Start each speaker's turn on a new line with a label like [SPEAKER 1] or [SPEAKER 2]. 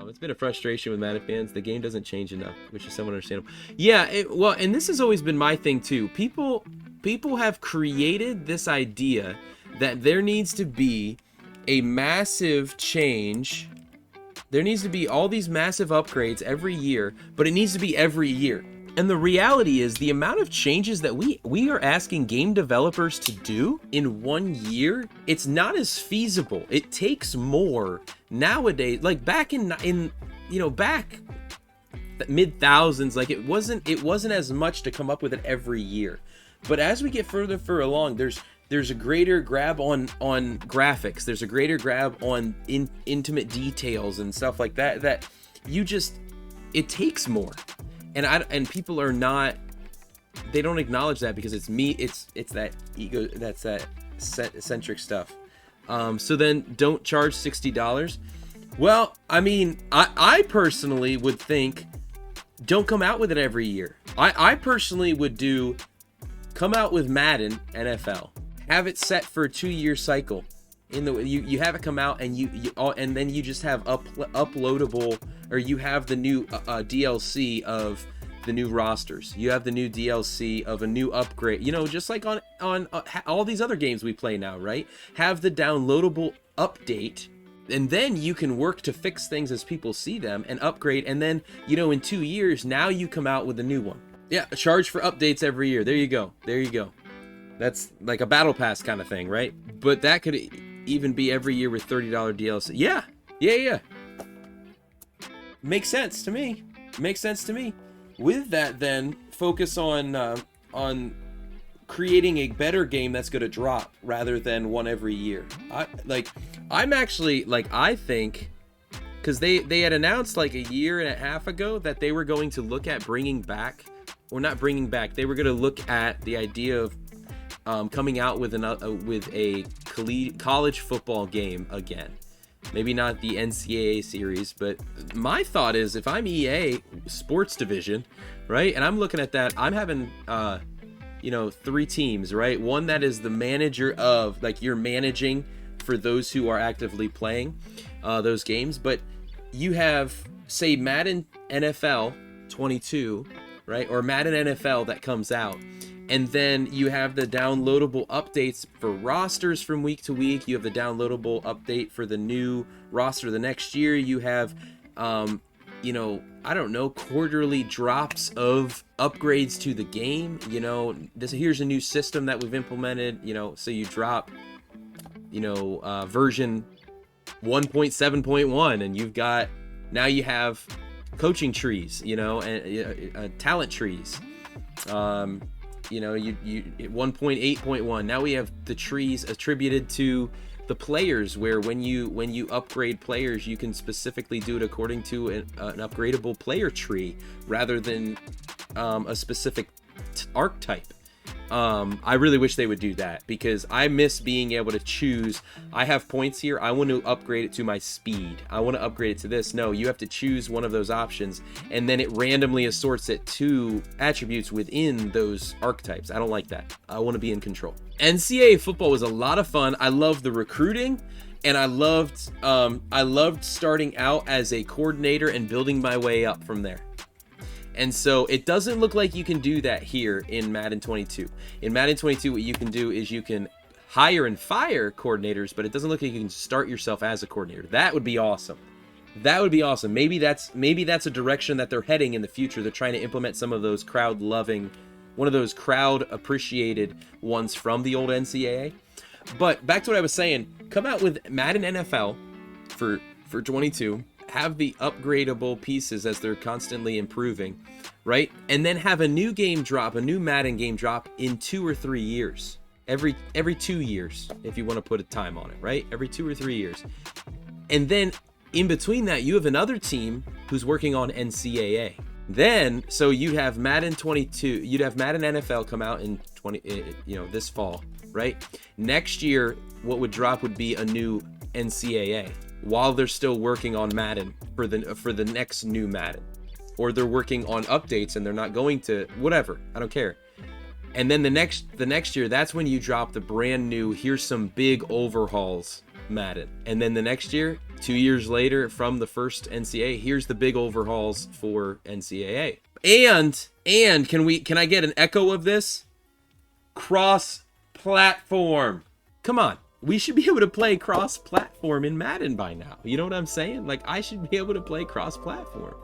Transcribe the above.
[SPEAKER 1] It's been a frustration with Madden fans. The game doesn't change enough, which is somewhat understandable. Yeah, well, and this has always been my thing too. People have created this idea that there needs to be a massive change. There needs to be all these massive upgrades every year, but it needs to be every year. And the reality is the amount of changes that we are asking game developers to do in 1 year, it's not as feasible. It takes more nowadays. Like back in back mid thousands, like it wasn't as much to come up with it every year. But as we get further along, there's a greater grab on graphics. There's a greater grab on intimate details and stuff like that. That it takes more. And people are not, they don't acknowledge that because it's that ego, that's that centric stuff. So then don't charge $60. Well, I mean, I personally would think don't come out with it every year. I personally would come out with Madden NFL, have it set for a 2-year cycle. You have it come out and and then you just have uploadable, or you have the new DLC of the new rosters. You have the new DLC of a new upgrade. Just like on all these other games we play now, right? Have the downloadable update, and then you can work to fix things as people see them and upgrade. And then in 2 years, now you come out with a new one. Yeah, charge for updates every year. There you go. That's like a battle pass kind of thing, right? But that could even be every year with $30 DLC. Yeah. Makes sense to me. With that, then focus on creating a better game that's going to drop rather than one every year. I think, because they had announced like a year and a half ago that they were going to look at bringing back, or not bringing back, they were going to look at the idea of coming out with a college football game again. Maybe not the NCAA series, but my thought is if I'm EA sports division, right, and I'm looking at that, I'm having 3 teams, right? One that is the manager of, like, you're managing for those who are actively playing those games, but you have, say, Madden NFL 22, right, or Madden NFL that comes out. And then you have the downloadable updates for rosters from week to week. You have the downloadable update for the new roster the next year. You have, quarterly drops of upgrades to the game. Here's a new system that we've implemented. So you drop, version 1.7.1, and now you have coaching trees, and talent trees. You 1.8.1. Now we have the trees attributed to the players, where when you upgrade players, you can specifically do it according to an upgradable player tree rather than a specific archetype. I really wish they would do that, because I miss being able to choose. I have points here. I want to upgrade it to my speed. I want to upgrade it to this. No, you have to choose one of those options, and then it randomly assorts it to attributes within those archetypes. I don't like that. I want to be in control. NCAA football was a lot of fun. I loved the recruiting, and I loved starting out as a coordinator and building my way up from there. And so it doesn't look like you can do that here in Madden 22. In Madden 22, what you can do is you can hire and fire coordinators, but it doesn't look like you can start yourself as a coordinator. That would be awesome. Maybe that's a direction that they're heading in the future. They're trying to implement some of those one of those crowd appreciated ones from the old NCAA. But back to what I was saying, come out with Madden NFL for 22. Have the upgradable pieces as they're constantly improving, right? And then have a new Madden game drop in 2 or 3 years. Every 2 years, if you want to put a time on it, right? Every 2 or 3 years. And then in between that, you have another team who's working on NCAA. Then, so you'd have Madden 22, you'd have Madden NFL come out in this fall, right? Next year, what would drop would be a new NCAA, while they're still working on Madden for the next new Madden, or they're working on updates and they're not going to, whatever, I don't care. And then the next year, that's when you drop the brand new, here's some big overhauls Madden. And then the next year, 2 years later from the first NCAA, here's the big overhauls for NCAA. And can I get an echo of this? Cross-platform. Come on. We should be able to play cross-platform in Madden by now. You know what I'm saying? Like, I should be able to play cross-platform.